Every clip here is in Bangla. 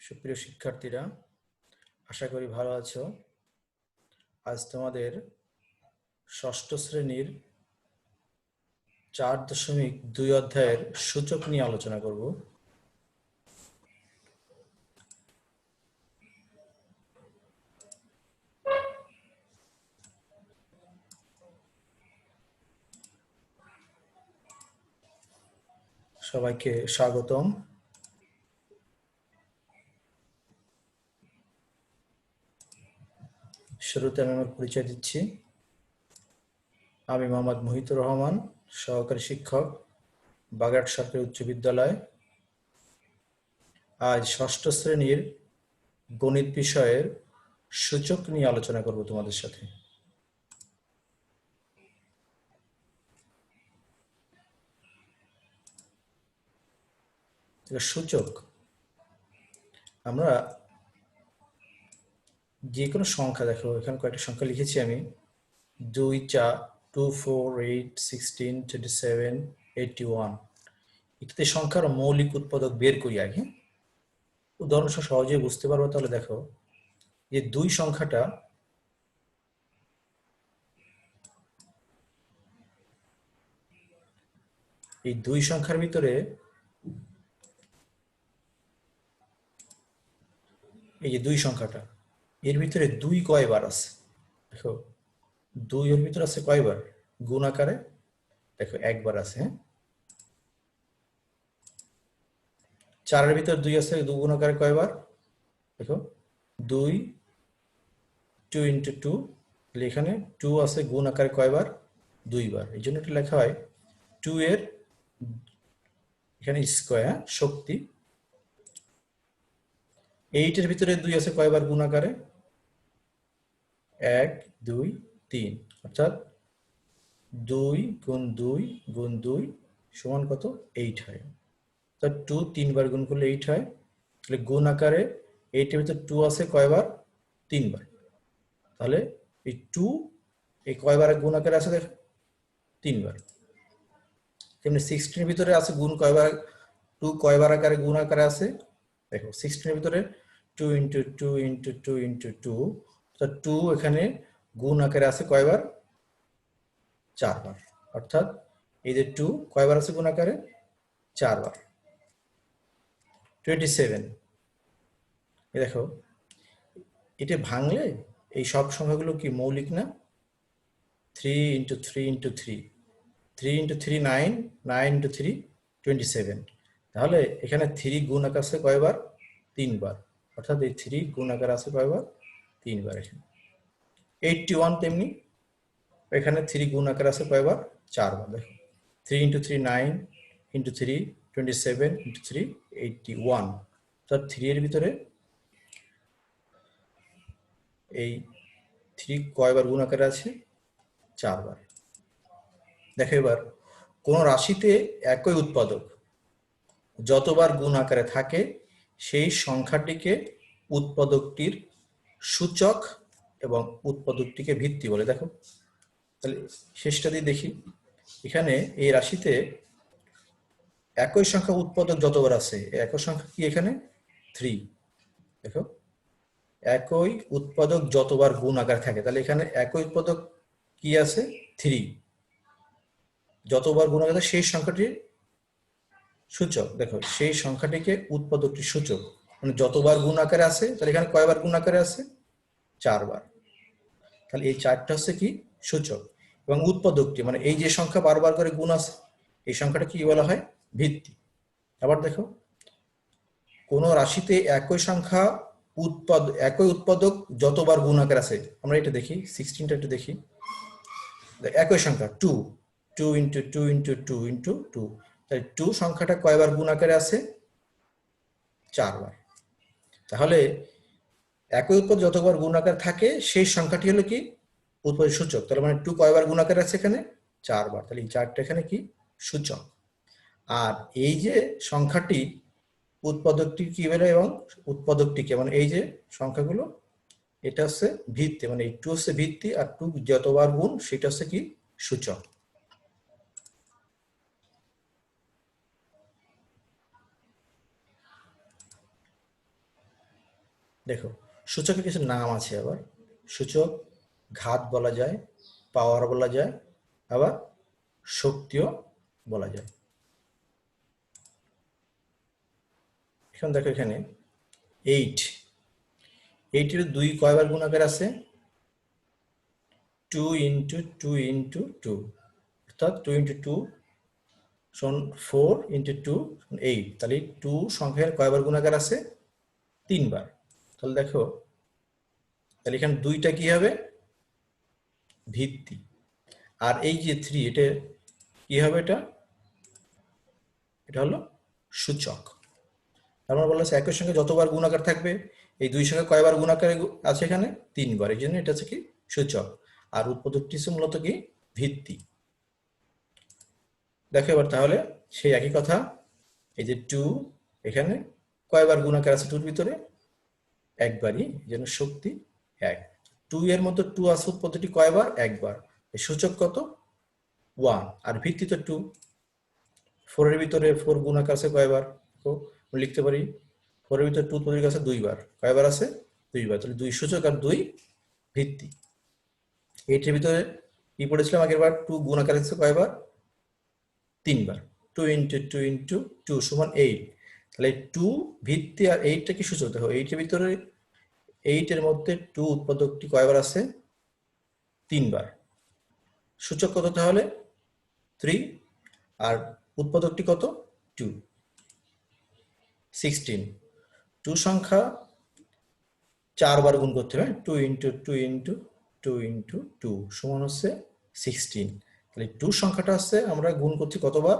সুপ্রিয় শিক্ষার্থীরা, আশা করি ভালো আছো। আজ তোমাদের ষষ্ঠ শ্রেণীর 4.2 অধ্যায়ের সূচক নিয়ে আলোচনা করব। সবাইকে স্বাগতম। শুরুতে আমি আমার পরিচয় দিচ্ছি। আমি মোহাম্মদ মুহিতুর রহমান, সহকারী শিক্ষক, বাগেরহাট সরকারি উচ্চ বিদ্যালয়। আজ ষষ্ঠ শ্রেণীর গণিত বিষয়ের সূচক নিয়ে আলোচনা করব তোমাদের সাথে। সূচক, আমরা যে কোনো সংখ্যা, দেখো এখানে কয়েকটা সংখ্যা লিখেছি আমি, 2, 4, 2, 4, 8, 16, 27, 81 ইত্যাদি সংখ্যার মৌলিক উৎপাদক বের করি আগে। উদাহরণ সহজে বুঝতে পারবো। তাহলে দেখো, যে 2 সংখ্যাটা, এই 2 সংখ্যার ভিতরে এই যে 2 সংখ্যাটা, এর ভিতরে 2 কয়বার আছে? দেখো 2 এর ভিতরে আছে কয়বার গুণ আকারে? দেখো একবার আছে। 4 এর ভিতরে 2 আছে, 2 গুণ আকারে কয়বার? দেখো 2, 2 × 2, এখানে 2 আছে গুণ আকারে কয়বার? 2 বার। এই জন্য এটা লেখা হয় 2 এর এখানে স্কয়ার শক্তি। 8 এর ভিতরে 2 আছে কয়বার গুণ আকারে? 1, 2, 3, অর্থাৎ 2 গুণ 2 গুণ 2 সমান কত? 8 হয়। অর্থাৎ 2 3 বার গুণ করলে 8 হয়। তাহলে গুণ আকারে 8 এর ভিতরে 2 আছে কয়বার? 3 বার। তাহলে এই 2 এই কয়বার গুণ আকারে আছে? দেখো 3 বার। তেমনি 16 এর ভিতরে আছে গুণ কয়বার? 2 কয়বার আকারে গুণ আকারে আছে? দেখো 16 এর ভিতরে 2 × 2 × 2 × 2, অর্থাৎ 2 এখানে গুণ আকারে আছে কয়বার? 4 বার। অর্থাৎ এই যে 2 কয়বার আছে গুণ আকারে? 4 বার। 27, এই দেখো, এটা ভাঙলে এই সব সংখ্যাগুলো কি মৌলিক না? 3 × 3 × 3, 3 × 3 9, 9 × 3 27। তাহলে এখানে 3 গুণ আকার আছে কয়বার? 3 বার। অর্থাৎ এই 3 গুণ আকার আছে কয়বার? 3 বার। এখানে 81 তেমনি, এখানে 3 গুণ আকার আছে কয়বার? 4 বার। দেখো 3 × 3 9, × 3 27, × 3 81। অর্থাৎ 3 এর ভিতরে এই 3 কয়বার গুণ আকারে আছে? 4 বার। দেখো এবার কোন রাশিতে একই উৎপাদক যতবার গুণ আকারে থাকে সেই সংখ্যাটিকে উৎপাদকটির সূচক এবং উৎপাদকটিকে ভিত্তি বলে। দেখো তাহলে শেষটা দিয়ে দেখি, এখানে এই রাশিতে একই সংখ্যা উৎপাদক যতবার আছে, একই সংখ্যা কি এখানে? 3। দেখো একই উৎপাদক যতবার গুণ আকারে থাকে, তাহলে এখানে একই উৎপাদক কি আছে? 3। যতবার গুণ আকারে সেই সংখ্যাটির সূচক। দেখো সেই সংখ্যাটিকে উৎপাদকটির সূচক, মানে যতবার গুণ আকারে আছে, তাহলে এখানে কয়বার গুণ আকারে আছে? 4 বার। তাহলে এই 4টা হচ্ছে কি? সূচক। এবং উৎপাদকটি মানে এই যে সংখ্যা বারবার করে গুণ আছে, এই সংখ্যাটা কি বলা হয়? ভিত্তি। আবার দেখো, কোন রাশিতে একই সংখ্যা একই উৎপাদক যতবার গুণ আকারে আছে, আমরা এটা দেখি 16টা একটু দেখি। একই সংখ্যা 2, 2 × 2 × 2 × 2, তাই 2 সংখ্যাটা কয়বার গুণ আকারে আছে? 4 বার। তাহলে একই উৎপাদক যতবার গুণ আকারে থাকে সেই সংখ্যাটি হলো কি? উৎপাদক সূচক। তাহলে মানে 2 কয়বার গুণ আকারে আছে এখানে? 4 বার। তাহলে এই 4টা এখানে কি? সূচক। আর এই যে সংখ্যাটি উৎপাদকটি কি বলে এবং উৎপাদকটিকে, মানে এই যে সংখ্যাগুলো, এটা হচ্ছে ভিত্তি, মানে এই 2 হচ্ছে ভিত্তি, আর 2 যতবার গুণ সেটা হচ্ছে কি? সূচক। দেখো সূচকের কিছু নাম আছে, আবার সূচক ঘাত বলা যায়, পাওয়ার বলা যায়, আবার শক্তিও বলা যায়। এখন দেখো এখানে 8 এর 2 কয়বার গুণাকার আছে? 2 ইন্টু 2 ইন্টু 2, অর্থাৎ 2 ইন্টু 2 সমান 4 ইন্টু 2 8। তাহলে 2 সংখ্যার কয়বার গুণাকার আছে? 3 বার। তাহলে দেখো, তাহলে এখানে 2টা কি হবে? ভিত্তি। আর এই যে 3, এটা কি হবে? এটা হলো সূচক। তার মানে বলা একই সঙ্গে যতবার গুণাকার থাকবে, এই 2 সঙ্গে কয়বার গুণাকার আছে? এখানে 3 বার। এই জন্য এটা হচ্ছে কি সূচক, আর উৎপাদকটি মূলত কি ভিত্তি। দেখো এবার তাহলে সেই একই কথা, এই যে 2 এখানে কয়বার গুণাকার আছে? 2 এর ভিতরে একবারই, এই জন্য শক্তি 1। 2 এর মধ্যে 2 আছে, উৎপাদকটি কয়বার? একবার। এই সূচক কত? 1। আর ভিত্তি তো 2। 4 এর ভিতরে 4 গুণাকার আছে কয়বার? লিখতে পারি 4 এর ভিতরে 2 উৎপাদকের কাছে 2 বার। কয়বার আছে? 2 বার। তাহলে 2 সূচক আর 2 ভিত্তি। 8 এর ভিতরে কি পড়েছিলাম আগের বার? 2 গুণাকার আছে কয়বার? 3 বার। 2 ইন্টু 2 ইন্টু 2 সমান 8। তাহলে 2 ভিত্তি আর 8টা কি সূচক? দেখো 8 এর ভিতরে 8 এর মধ্যে 2 উৎপাদকটি কয়বার আছে? 3 বার। সূচক কত তাহলে? 3। আর উৎপাদকটি কত? 2। 16। 2 সংখ্যা 4 বার গুণ করতে হবে। 2 ইন্টু 2 ইন্টু 2 ইন্টু 2 সমান হচ্ছে 16। তাহলে 2 সংখ্যাটা আছে আমরা গুণ করছি কতবার?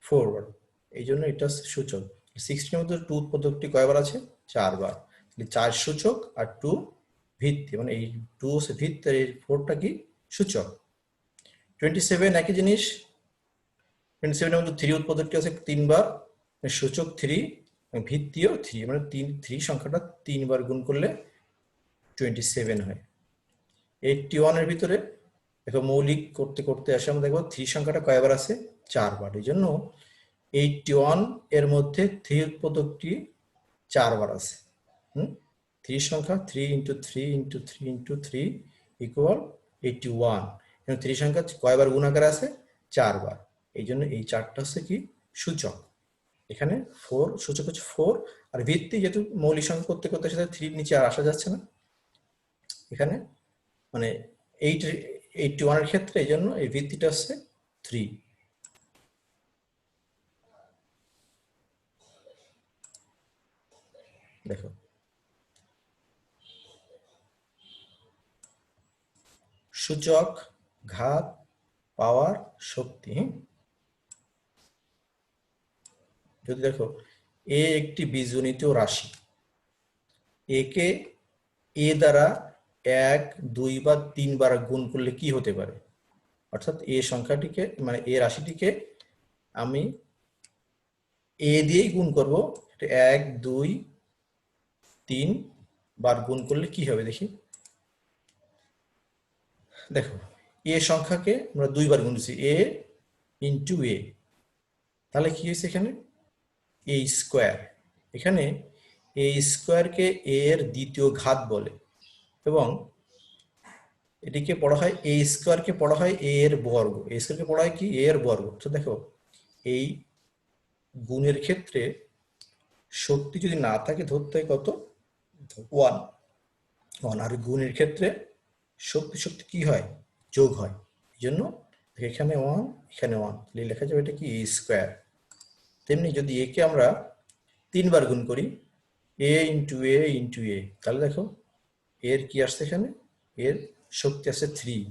4 বার। এই জন্য এটা সূচক। 16 এর মধ্যে 2 উৎপাদকটি কয়বার আছে? 4 বার। তাহলে 4 সূচক আর 2 ভিত্তি, মানে এই 2 হচ্ছে ভিত্তি আর এই 4টা কি সূচক। 27 একই জিনিস। 27 এর মধ্যে 3 উৎপাদকটি আছে 3 বার, সূচক 3, ভিত্তিও 3, মানে 3 সংখ্যাটা 3 বার গুণ করলে 27 হয়। 81 এর ভিতরে দেখো মৌলিক করতে করতে আসে আমরা দেখবো 3 সংখ্যাটা কয়বার আছে? 4 বার। এই জন্য 81 এর মধ্যে 3 উৎপাদকটি 4 বার আছে। 3 সংখ্যা 3 ইন্টু 3 ইন্টু 3 ইন্টু 3 ইকুয়াল 81। এবং 3 সংখ্যা কয়বার গুণাকার আছে? 4 বার। এই জন্য এই 4টা হচ্ছে কি সূচক। এখানে 4 সূচক হচ্ছে 4, আর ভিত্তি যেহেতু মৌলিক সংখ্যা করতে করতে সাথে 3 নিচে আর আসা যাচ্ছে না, এখানে মানে 81 এর ক্ষেত্রে এই জন্য এই ভিত্তিটা হচ্ছে 3। দেখো সূচক, ঘাত, পাওয়ার, শক্তি। যদি দেখো এ একটি বীজগণিত রাশি, একে এ দ্বারা 1, 2 বা 3 বার গুণ করলে কি হতে পারে? অর্থাৎ এ সংখ্যাটিকে, মানে এ রাশিটিকে আমি এ দিয়েই গুণ করব। 1, 2, 3 বার গুণ করলে কি হবে দেখি। দেখো এ সংখ্যাকে আমরা 2 বার গুণ করছি, এ ইন্টু এ, তাহলে কি হয়েছে এখানে? এ স্কোয়ার। এখানে এ স্কোয়ারকে এর দ্বিতীয় ঘাত বলে, এবং এটিকে পড়া হয় এ স্কোয়ারকে পড়া হয় এ এর বর্গ। এ স্কোয়ারকে পড়া হয় কি? এ এর বর্গ। তো দেখো এই গুণের ক্ষেত্রে শক্তি যদি না থাকে ধরতে হয় কত? 1। আর গুণের ক্ষেত্রে শক্তি শক্তি কি হয়? যোগ হয়। এই জন্য এখানে 1, এখানে 1, লেখা যাবে এটা কি এ স্কোয়ার। তেমনি যদি একে আমরা 3 বার গুণ করি, এ ইন্টু এ ইন্টু এ, তাহলে দেখো এর কি আসছে? এখানে এর শক্তি আসছে 3।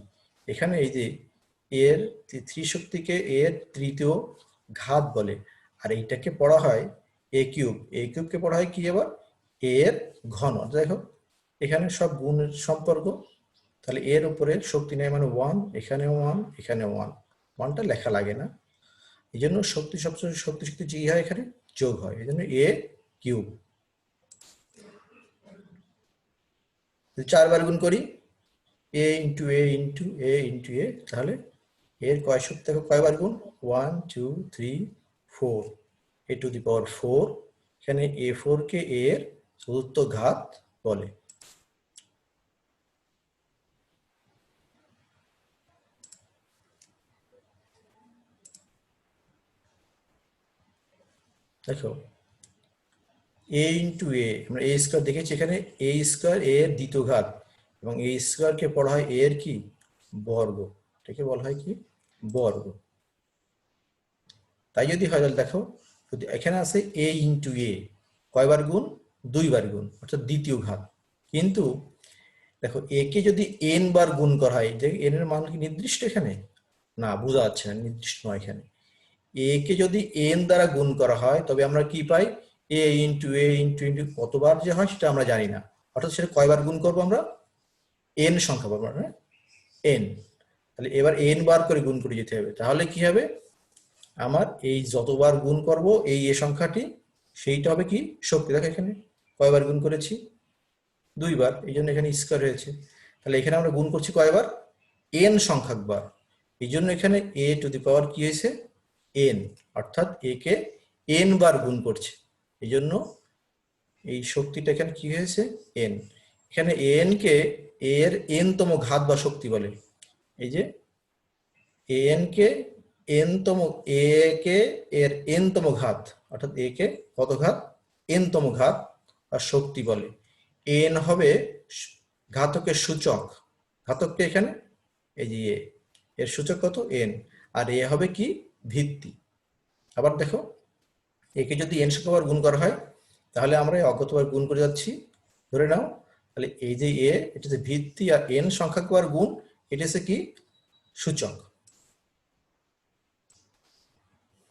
এখানে এই যে এর 3 শক্তিকে এর তৃতীয় ঘাত বলে, আর এইটাকে পড়া হয় এ কিউব। এ কিউবকে পড়া হয় কি আবার? এর ঘন। দেখো এখানে সব গুণের সম্পর্ক। তাহলে এর উপরে শক্তি নেয় মানে 1, এখানে 1, এখানে 1, 1টা লেখা লাগে না। এই জন্য শক্তি সবসময় শক্তি শক্তি জি হয়, এখানে যোগ হয়। এই জন্য এ কিউব। 4 বার গুণ করি, এ ইন্টু এ ইন্টু এ ইন্টু এ, তাহলে এর কয় শক্তি হবে? কয়বার গুণ? 1, 2, 3, 4, এ টু দি পাওয়ার 4। এখানে A4 কে এর চতুর্থ ঘাত বলে। দেখো a ইন্টু এ, আমরা এ স্কোয়ার দেখেছি, এখানে এ স্কোয়ার এ এর দ্বিতীয় ঘাত, এবং এ স্কোয়ারকে পড়া হয় এ এর কি বর্গ, এটাকে বলা হয় কি বর্গ। তাই যদি হয় তাহলে দেখো, যদি এখানে আছে এ ইন্টু এ, কয়বার গুণ, দুইবার গুণ, অর্থাৎ দ্বিতীয় ঘাত। কিন্তু দেখো এ কে যদি এন বার গুণ করা হয়, যে এন এর মান কি নির্দিষ্ট এখানে, না বোঝা যাচ্ছে না, নির্দিষ্ট নয় এখানে। এ কে যদি এন দ্বারা গুণ করা হয় তবে আমরা কি পাই, এ ইন্টু এ ইন্টু ইন্টু কতবার যে হয় সেটা আমরা জানি না, অর্থাৎ সেটা কয়বার গুণ করবো আমরা, এন সংখ্যা পাবো না, এন। তাহলে এবার এন বার করে গুণ করে যেতে হবে, তাহলে কি হবে, আমার এই যতবার গুণ করব এই এ সংখ্যাটি, সেইটা হবে কি শক্তি। দেখো এখানে কয়বার গুণ করেছি, দুইবার, এই জন্য এখানে স্কয়ার হয়েছে। তাহলে এখানে আমরা গুণ করছি কয়বার, এন সংখ্যক বার, এই জন্য এখানে এ টু দি পাওয়ার কি হয়েছে এন, অর্থাৎ এ কে এন বার গুণ করছে, এই জন্য এই শক্তিটা এখানে কি হয়েছে এন। এখানে এন কে এর এন তম ঘাত বা শক্তি বলে, এই যে এন কে এন তম, এ কে এর এন তম ঘাত, অর্থাৎ এ কে কত ঘাত, এন তম ঘাত আর শক্তি বলে। এন হবে ঘাতকের সূচক, ঘাতককে এখানে এই যে এ, এর সূচক কত এন, আর এ হবে কি ভিত্তি। আবার দেখো একে যদি এন সংখ্যাবার গুণ করা হয় তাহলে আমরা অজ্ঞাতবার গুণ করে যাচ্ছি, ধরে নাও, তাহলে এই যে এ, এটা হচ্ছে ভিত্তি, আর এন সংখ্যাবার গুণ এটা হচ্ছে কি সূচক।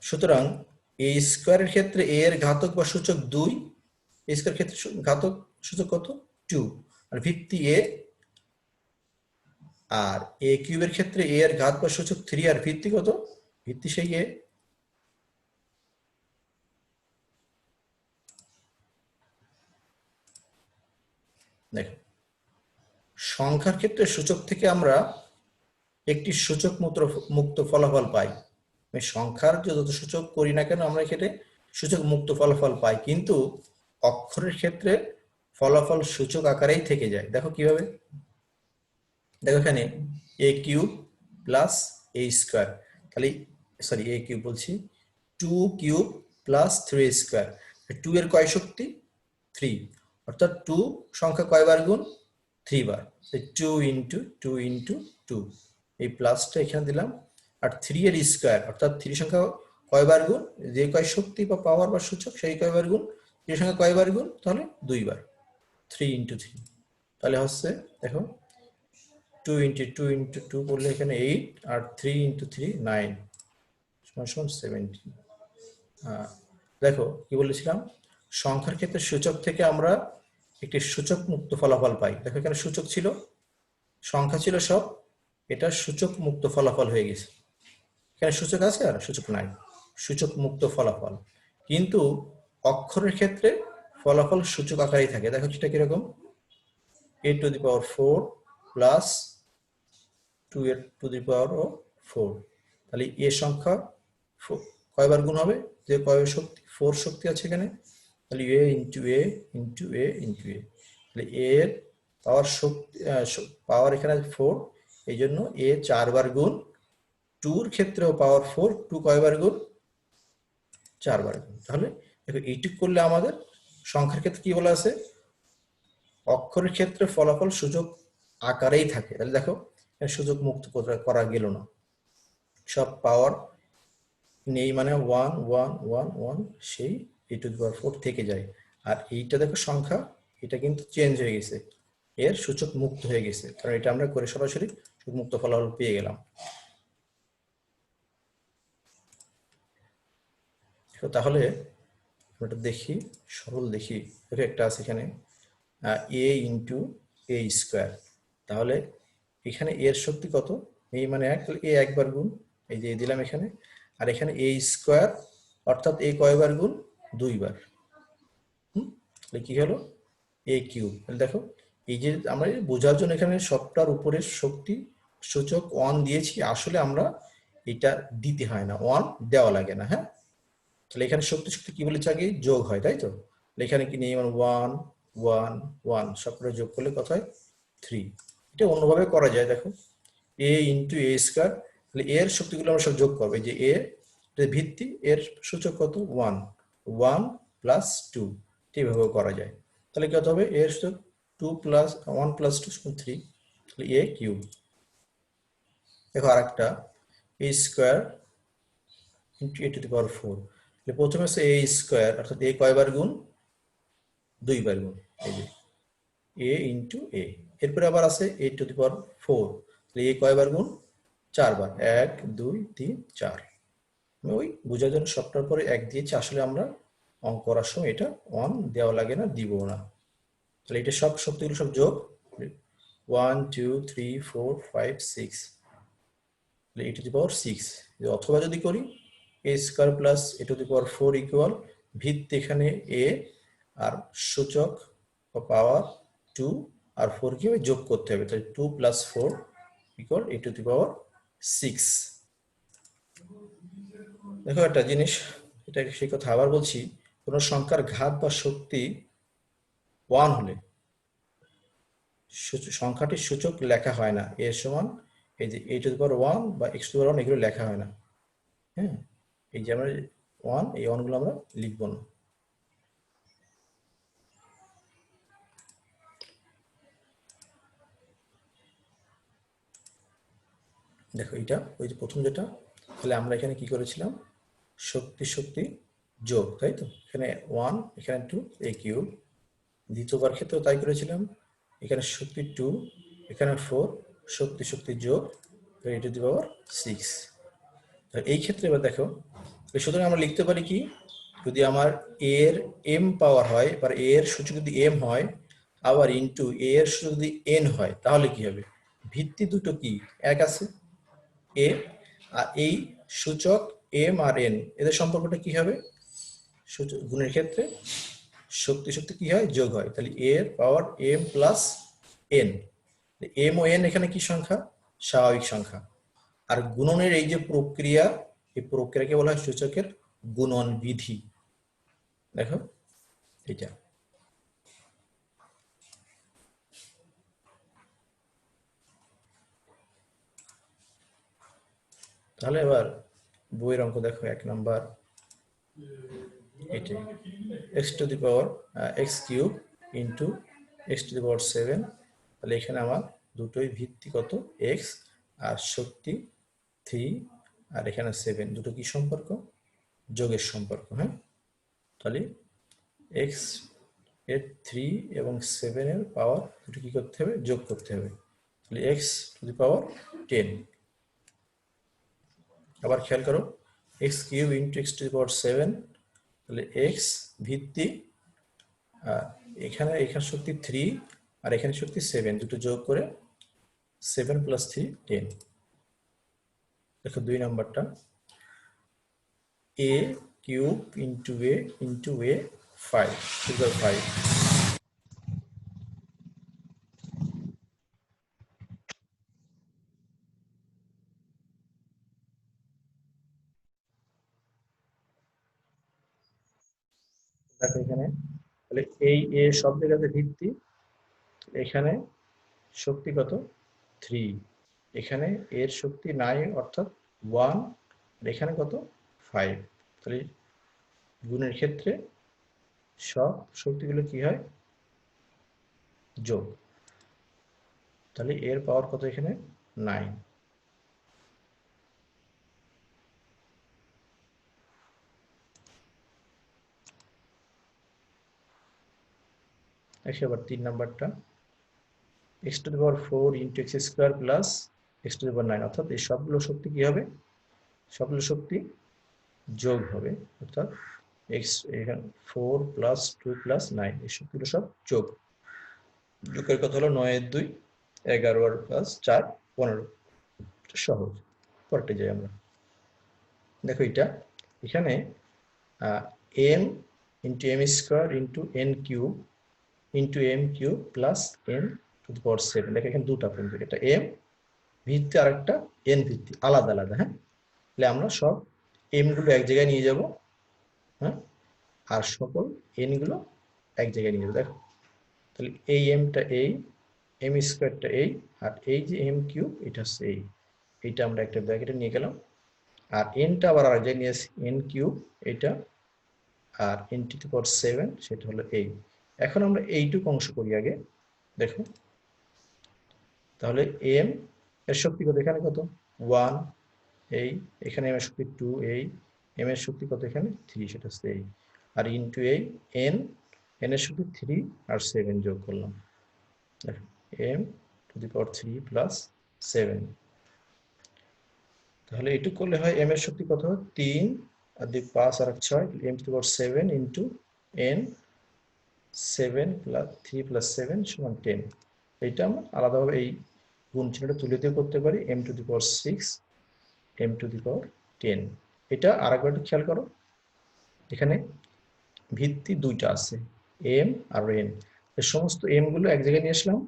সুতরাং এ স্কোয়ারের ক্ষেত্রে এ এর ঘাতক বা সূচক 2, এ স্কোয়ারের ক্ষেত্রে ঘাতক সূচক কত 2, আর ভিত্তি এ। আর এ কিউবের ক্ষেত্রে এ এর ঘাত বা সূচক 3, আর ভিত্তি কত, ভিত্তি সেই এ। দেখো সংখ্যার ক্ষেত্রে সূচক থেকে আমরা একটি সূচক মুক্ত ফলাফল পাই, সংখ্যার যত সূচক করি না কেন আমরা এখানে সূচক মুক্ত ফলাফল পাই, কিন্তু অক্ষরের ক্ষেত্রে ফলাফল সূচক আকারেই থেকে যায়। দেখো কিভাবে, দেখো এখানে এ কিউব প্লাস এ স্কোয়ার, তাহলে সরি এ কিউব বলছি, 2 কিউব প্লাস 3 স্কোয়ার, 2 এর কয় শক্তি 3, অর্থাৎ 2 সংখ্যা কয়বার গুণ 3 বার, 2 ইন্টু 2 ইন্টু 2, এই প্লাসটা এখানে দিলাম। আর 3 এর স্কোয়ার, অর্থাৎ 3 সংখ্যা কয়বার গুণ, যে কয় শক্তি বা পাওয়ার বা সূচক সেই কয়বার গুণ, 3 সংখ্যা কয়বার গুণ, তাহলে 2 বার, 3 ইন্টু 3, তাহলে হচ্ছে দেখো 2 ইন্টু 2 ইন্টু 2 করলে এখানে 8, আর 3 ইন্টু 3 9 সমান 17। দেখো কি বলেছিলাম, সংখ্যার ক্ষেত্রে সূচক থেকে আমরা একটি সূচক মুক্ত ফলাফল পাই। দেখো এখানে সূচক ছিল, সংখ্যা ছিল সব, এটা সূচক মুক্ত ফলাফল হয়ে গেছে। এখানে সূচক আছে আর সূচক নাই, সূচক মুক্ত ফলাফল। কিন্তু অক্ষরের ক্ষেত্রে ফলাফল সূচক আকারেই থাকে। দেখো সেটা কিরকম, a to the power 4 plus 2 to the power 4, তাহলে এ সংখ্যা কয়বার গুণ হবে, যে কয় শক্তি 4 শক্তি আছে এখানে, তাহলে এ ইন্টু এ ইন্টু এ ইন্টু এ, তাহলে এর পাওয়ার শক্তি পাওয়ার এখানে 4, এই জন্য এ 4 বার গুণ, 2 এর ক্ষেত্রেও পাওয়ার 4, 2 কয়বার গুণ 4 বার গুণ। তাহলে দেখো এইটুক করলে আমাদের সংখ্যার ক্ষেত্রে কি বলা আছে, অক্ষরের ক্ষেত্রে ফলাফল সূচক আকারেই থাকে। তাহলে দেখো সূচক মুক্ত করা গেল না, সব পাওয়ার নেই, মানে 1 1 1 1 সেই এ টু দি পাওয়ার 4 থেকে যায়। আর এইটা দেখো সংখ্যা, এটা কিন্তু চেঞ্জ হয়ে গেছে, এর সূচক মুক্ত হয়ে গেছে, কারণ এটা আমরা করে সরাসরি সূচক মুক্ত ফলাফল পেয়ে গেলাম। তাহলে আমরা দেখি, সরল দেখি, দেখো একটা আছে এখানে এ ইন্টু এ স্কোয়ার, তাহলে এখানে এর শক্তি কত, এই মানে 1, তাহলে এ একবার গুণ, এই যে দিলাম এখানে, আর এখানে এ স্কোয়ার, অর্থাৎ এ কয়বার গুণ 2 বার, তাহলে কি হলো এ কিউব। তাহলে দেখো এই যে আমরা বোঝার জন্য এখানে সবটার উপরে শক্তি সূচক 1 দিয়েছি, আসলে আমরা এটা দিতে হয় না, 1 দেওয়া লাগে না। হ্যাঁ, তাহলে এখানে শক্তি শক্তি কি বলেছে আগে যোগ হয়, তাই তো, এখানে কি নেই 1 1 1 সবগুলো যোগ করলে কত হয় 3। এটা অন্যভাবে করা যায়, দেখো a ইন্টু a স্কয়ার, তাহলে এর শক্তিগুলো আমরা সব যোগ করবো। এই যে a এর ভিত্তি, এর সূচক কত 1 1 প্লাস 2, এইভাবে করা যায়। তাহলে কত হবে এর সূচক 2 প্লাস 1 প্লাস 2 সমান 3, তাহলে a কিউব। দেখো আরেকটা a square into a to the power 4, তাহলে প্রথমে আছে a স্কয়ার, অর্থাৎ a কয়বার গুণ 2 বার গুণ, এই যে a ইন্টু a। এরপরে আবার আছে a টু দি পাওয়ার 4, তাহলে a কয়বার গুণ 4 বার, 1 2 3 4। আমি ওই বোঝার জন্য সবটার পরে 1 দিয়েছি, আসলে আমরা অঙ্ক করার সময় এটা 1 দেওয়া লাগে না, দিব না। তাহলে এটা সব শক্তিগুলো সব যোগ 1 2 3 4 5 6, তাহলে a টু দি পাওয়ার 6। অথবা যদি করি a square plus a to the power 4 equal ভিত্তি এখানে a আর সূচক বা পাওয়ার 2 আর 4 কে যোগ করতে হবে, তাহলে 2 plus 4 equal a to the power 6। দেখো একটা জিনিস, এটা সেই কথা আবার বলছি, কোন সংখ্যার ঘাত বা শক্তি 1 হলে সংখ্যাটির সূচক লেখা হয় না। এর সমান এই যে a টু দি পাওয়ার 1 বা x টু দি পাওয়ার 1 এগুলো লেখা হয় না। হ্যাঁ, এই যে আমরা 1, এই 1 গুলো আমরা লিখবো না। দেখো এটা ওই যে প্রথম যেটা, তাহলে আমরা এখানে কি করেছিলাম, শক্তি যোগ, তাই তো, এখানে 1 এখানে 2 a কিউব। দ্বিতীয়বার ক্ষেত্রেও তাই করেছিলাম, এখানে শক্তি 2 এখানে 4 শক্তি যোগ a টু দি পাওয়ার 6। এই ক্ষেত্রে এবার দেখো, সুতরাং আমরা লিখতে পারি কি, যদি আমার a এর m পাওয়ার হয়, বা a এর সূচক যদি m হয়, আবার ইনটু a এর সূচক যদি n হয়, তাহলে কি হবে, ভিত্তি দুটো কি এক আছে a, আর এই সূচক m আর n এদের সম্পর্কটা কি হবে, সূচক গুণের ক্ষেত্রে শক্তি কি হয়, যোগ হয়। তাহলে a এর পাওয়ার m প্লাস n, m ও n এখানে কি সংখ্যা, স্বাভাবিক সংখ্যা। আর গুণনের এই যে প্রক্রিয়া, এই প্রক্রিয়াকে বলা হয় সূচকের গুণন বিধি। দেখো এটা, তাহলে এবার বইয়ের অঙ্ক দেখো 1 নাম্বার, এটাই x to the power x cube into x to the power 7। তাহলে এখানে আমার দুটোই ভিত্তি কত x আর শক্তি 3, আর এখানে 7, দুটো কি সম্পর্ক, যোগের সম্পর্ক। হ্যাঁ, তাহলে x এর 3 এবং 7 এর পাওয়ার দুটো কি করতে হবে, যোগ করতে হবে। তাহলে x টু দি পাওয়ার 10। আবার খেয়াল করো x cube into x to the power 7, তাহলে x ভিত্তি, এখানে শক্তি 3 আর এখানে শক্তি 7, দুটো যোগ করে 7 প্লাস 3 10। দেখো 2 নাম্বারটা a cube into a into a 5 figure 5। দেখো এখানে, তাহলে এই a সব জায়গাতে ভিত্তি, এখানে শক্তি কত 3, এখানে এর শক্তি 9 অর্থাৎ 1, আর এখানে কত 5। তাহলে গুণের ক্ষেত্রে সব শক্তিগুলো কি হয়, যোগ। তাহলে এর পাওয়ার কত এখানে 9। আবার 3 নাম্বারটা x to the power 4 into x square plus x to the power 9, অর্থাৎ এই সবগুলো শক্তি কি হবে, সবগুলো শক্তি যোগ হবে, অর্থাৎ x এখানে 4 প্লাস 2 প্লাস 9, এই শক্তিগুলো সব যোগ। যোগের কথা হলো 9 এর 2 11 আর প্লাস 4 15, সহজ। পরটা যাই আমরা, দেখো এটা এখানে m into m square into n cube into m cube plus n to the power 7। দেখো এখানে দুটা কিন্তু, এটা m ভিত্তি আর একটা n ভিত্তি, আলাদা আলাদা। হ্যাঁ, তাহলে আমরা সব m গুলো এক জায়গায় নিয়ে যাব, হ্যাঁ, আর সকল n গুলো এক জায়গায় নিয়ে যাবো। দেখো তাহলে এই এমটা এই, এম স্কোয়ারটা এই, আর এই যে এম কিউব এটা হচ্ছে এই, এইটা আমরা একটা ব্র্যাকেটে নিয়ে গেলাম। আর এনটা আবার আর জায়গায় নিয়ে আসি, এন কিউব এটা, আর এন টু দি পাওয়ার 7 সেটা হলো এই। এখন আমরা এইটুকু অংশ করি আগে, দেখো তাহলে এম এর শক্তি কত এখানে, কত 1 এই, এখানে এম এর শক্তি 2 এই, এম এর শক্তি কত এখানে 3 সেটা হচ্ছে এই, আর ইনটু এই এন, এন এর শক্তি 3 আর 7 যোগ করলাম, দেখো m to the power 3 plus 7। তাহলে এটুকু করলে হয় এম এর শক্তি কত, 3 আর 2 5 আর 6, m to the power 7 into n, 7 plus 3 plus 7 সমান 10। এইটা আমরা আলাদাভাবে এই গুণ চিহ্নটা তুলে দিয়ে করতে পারি, m to the power 6 m to the power 10। এটা আরেকবার একটু খেয়াল করো, এখানে ভিত্তি দুইটা আছে, এম আর এন, এই সমস্ত এম গুলো এক জায়গায় নিয়ে আসলাম,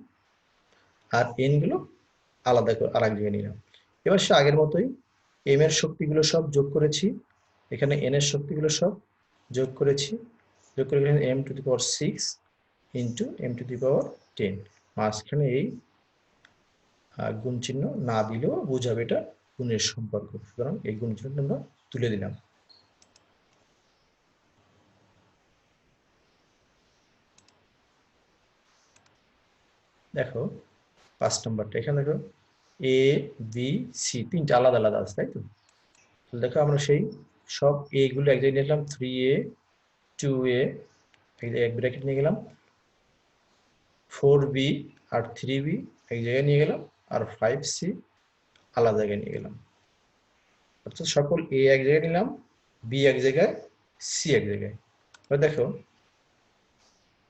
আর এন গুলো আলাদা করে আর এক জায়গায় নিলাম। এবার সে আগের মতোই এম এর শক্তিগুলো সব যোগ করেছি, এখানে এন এর শক্তিগুলো সব যোগ করেছি, যোগ করে এখানে m to the power 6 into m to the power 10, মাঝখানে এই গুণ চিহ্ন না দিলেও বোঝাবে এটা গুণের সম্পর্ক, সুতরাং এই গুণ চিহ্নটা আমরা তুলে দিলাম। দেখো 5 নম্বরটা এখানে দেখো এ বি সি তিনটা আলাদা আলাদা আছে, তাই তো? দেখো আমরা সেই সব এ গুলো এক জায়গায় নিলাম, 3a 2a এক ব্র্যাকেট নিয়ে গেলাম, 4b আর 3b এক জায়গায় নিয়ে গেলাম, আর 5c আলাদা জায়গায় নিয়ে গেলাম। অর্থাৎ সকল এ এক জায়গায় নিলাম, বি এক জায়গায়, সি এক জায়গায়। এবার দেখো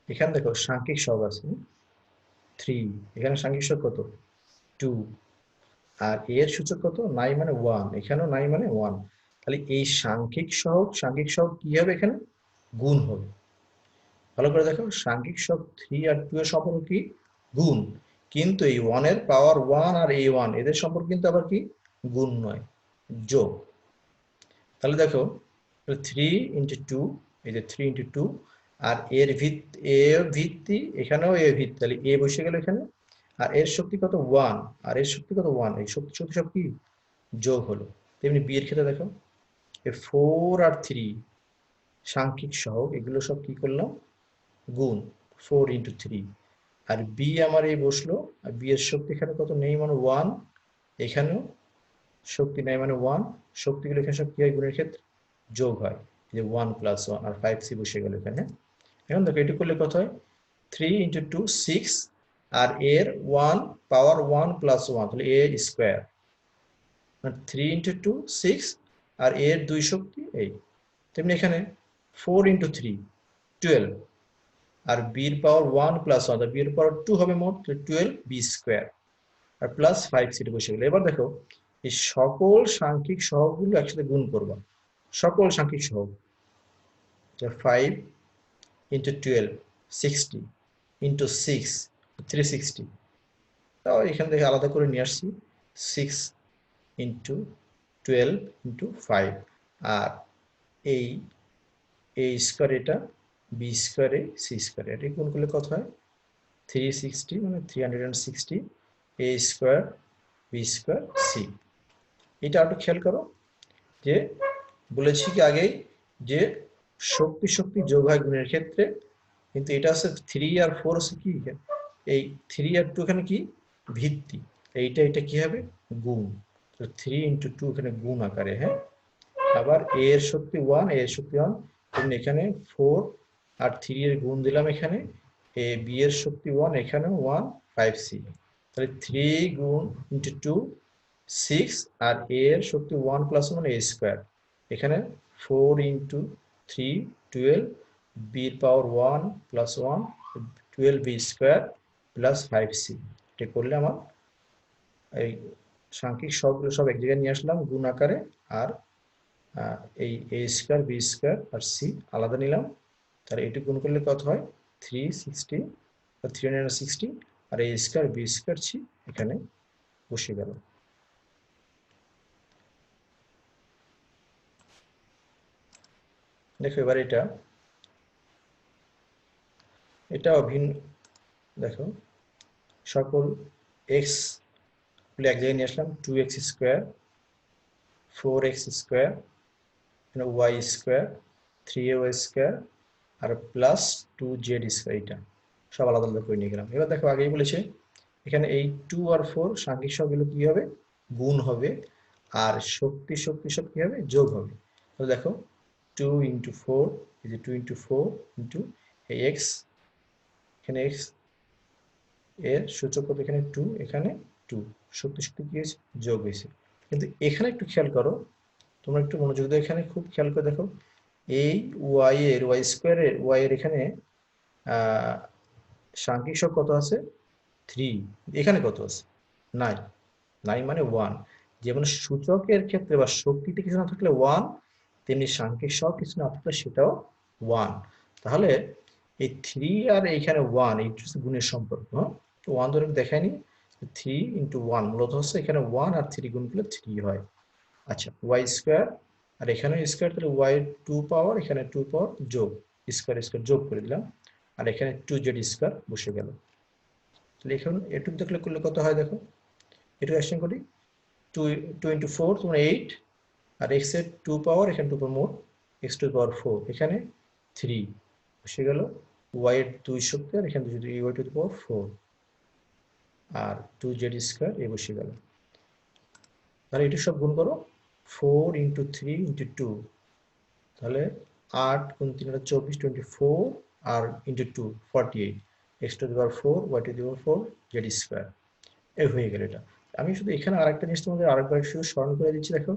এখানে দেখো সাংখ্যিক সহগ আছে 3, এখানে সাংখ্যিক সহগ কত 2, আর এর সূচক কত নাই মানে 1, এখানেও নাই মানে 1। তাহলে এই সাংখ্যিক সহগ কি হবে এখানে, গুণ হবে। ভালো করে দেখো সাংখ্যিক সহগ 3 আর 2 এর সম্পর্ক কি, গুণ, কিন্তু এই 1 এর পাওয়ার 1 আর এই 1 এদের সম্পর্ক কিন্তু আবার কি, গুণ নয়, যোগ। তাহলে দেখো 3 ইন্টু 2, এই যে 3 ইন্টু 2, আর এর ভিত্তি এখানেও এ ভিত্তি, তাহলে এ বসে গেল এখানে, আর এর শক্তি কত 1, আর এর শক্তি কত 1, এই শক্তি শক্তি সব কি যোগ হলো। তেমনি বি এর ক্ষেত্রে দেখো 4 আর 3 সাংখ্যিক সহগ, এগুলো সব কি করলাম, গুণ, 4 ইন্টু 3, আর বি আমার এই বসলো, আর বি এর শক্তি এখানে কত নেই মানে 1, এখানেও শক্তি নেই মানে 1, শক্তিগুলো এখানে সব কি হয় গুণের ক্ষেত্রে যোগ হয়, যে 1 প্লাস 1 আর 5c বসে গেল এখানে। এখন দেখো এটি করলে কত হয়, 3 ইন্টু 2 6, আর এর 1 পাওয়ার 1 প্লাস 1, তাহলে এ স্কোয়ার, 3 ইন্টু 2 6, আর এর দুই শক্তি এই। তেমনি এখানে 4 ইন্টু 3 12, আর বির পাওয়ার 1 প্লাস 1, বির পাওয়ার 2 হবে মোট, 12 বি স্কোয়ার, আর প্লাস 5c বসে গেল। এবার দেখো এই সকল সাংখ্যিক সহগগুলো একসাথে গুণ করবা, সকল সাংখ্যিক সহগ, 5 ইন্টু 12 60 ইন্টু 6 360, তাও এখান থেকে আলাদা করে নিয়ে আসছি 6 ইন্টু 12 ইন্টু 5, আর এই এ স্কোয়ার এটা, বি স্কোয়ারে সি স্কোয়ার, এটা গুণ করলে কত হয় 360 মানে 360 এ স্কোয়ার বি স্কোয়ার সি। এটা একটু খেয়াল করো যে বলেছি কি আগেই যে শক্তি শক্তি যোগ হয় গুণের ক্ষেত্রে, কিন্তু এটা আছে 3 আর 4 আছে কি, এই 3 আর 2 এখানে কি ভিত্তি, এইটা এটা কি হবে গুণ, তো 3 ইন্টু 2 এখানে গুণ আকারে, হ্যাঁ। আবার এ এর শক্তি 1, এ এর শক্তি 1, তেমনি এখানে 4 আর 3 এর গুণ দিলাম এখানে, এ বি এর শক্তি 1, এখানেও 1 5c, তাহলে 3 গুণ ইন্টু 2 6, আর এ এর শক্তি 1 প্লাস 1 এ স্কোয়ার, এখানে 4 into 3 12, b power 1 plus 1 12 b square plus 5c। এটা করলে আমার এই সাংখ্যিক সবগুলো সব এক জায়গায় নিয়ে আসলাম গুণ আকারে, আর এই এ স্কোয়ার বি স্কোয়ার আর সি আলাদা নিলাম, তাহলে এটি গুণ করলে কত হয় 360 বা 360, আর এ স্কোয়ার বি স্কোয়ার সি এখানে বসে গেল। দেখো এবার এটা ভিন্ন, দেখো সকল এক্স এক জায়গায় নিয়ে আসলাম, 2x square, 4x square, y square, 3ay square আর প্লাস 2z স্কোয়ার, এটা সব আলাদা আলাদা করে নিয়ে গেলাম। এবার দেখো আগেই বলেছে এখানে এই 2 আর 4 সাংখ্যিক সহগগুলো কি হবে, গুণ হবে, আর শক্তি শক্তি সব কি হবে, যোগ হবে। তো দেখো 2 ইন্টু 4 এই যে 2 ইন্টু 4 ইন্টু এই এক্স, এখানে এক্স এর সূচক কত, এখানে 2, এখানে 2, শক্তি শক্তি কি হয়েছে, যোগ হয়েছে। কিন্তু এখানে একটু খেয়াল করো, তোমরা একটু মনোযোগ দাও, এখানে খুব খেয়াল করে দেখো এই ওয়াই এর, ওয়াই স্কোয়ারের ওয়াই এর এখানে সাংখ্যিক সহগ কত আছে, 3, এখানে কত আছে, 9, 9 মানে 1। যেমন সূচকের ক্ষেত্রে বা শক্তিতে কিছু না থাকলে 1, তেমনি সাংখ্যিক সহগ কিছু না থাকলে সেটাও 1। তাহলে এই 3 আর এইখানে 1 এই গুণের সম্পর্ক, 1 ধরে দেখায়নি, 3 ইন্টু 1 মূলত হচ্ছে এখানে 1 আর 3 গুণ করলে 3 হয়। আচ্ছা ওয়াই স্কোয়ার, আর এখানে স্কোয়ার, তাহলে ওয়াই 2 পাওয়ার, এখানে 2 পাওয়ার যোগ, স্কোয়ার স্কোয়ার যোগ করে দিলাম, আর এখানে 2z স্কোয়ার বসে গেল। তাহলে এখন এটুকু দেখলে করলে কত হয় দেখো, এটুকু অ্যাকশন করি, 2 ইন্টু 4 তোমার 8, আর এক্স এর 2 পাওয়ার, এখানে 2 পাওয়ার মোট, এক্স টু পাওয়ার 4, এখানে 3 বসে গেল, ওয়াই এর 2 শক্তি, আর এখানে ওয়াই টু পাওয়ার 4 আর 2z স্কোয়ার এ বসে গেল। তাহলে এটু সব গুণ করো, 4 ইন্টু 3 ইন্টু 2, তাহলে 8 গুণ 3 24, 24 আর into 2 48, x to the power 4 y to the power 4 z square, এই হয়ে গেল এটা। আমি শুধু এখানে আরেকটা জিনিস তোমাদের আরেকবার শুধু স্মরণ করে দিচ্ছি, দেখো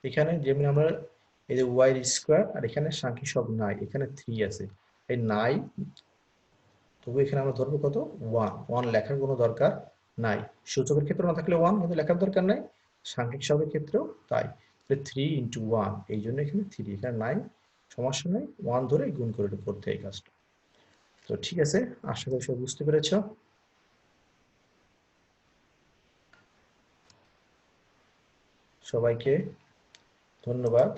এখানে যেমন আমরা এই যে ওয়াই স্কোয়ার, আর এখানে সাংখ্যিক সহগ নাই, এখানে 3 আছে, এই নাই, তবু এখানে আমরা ধরবো কত, 1, 1 লেখার কোনো দরকার নাই। সূচকের ক্ষেত্রে না থাকলে 1 কিন্তু লেখার দরকার নাই, সাংখ্যিক সহগের ক্ষেত্রেও তাই। 3 ইন্টু 1, এই জন্য এখানে 3, এখানে নাই, সমস্যা নেই, 1 ধরে গুণ করে করতে এই কাজটা। তো ঠিক আছে, আশা করি সব বুঝতে পেরেছ। সবাইকে ধন্যবাদ,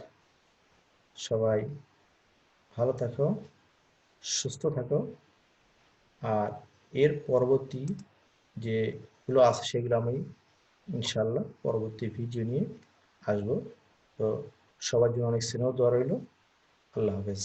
সবাই ভালো থাকো, সুস্থ থাকো, আর এর পরবর্তী যেগুলো আছে সেগুলো আমি ইনশাল্লাহ পরবর্তী ভিডিও নিয়ে আসবো। তো সবার জন্য অনেক স্নেহ দোয়া রইল। আল্লাহ হাফেজ।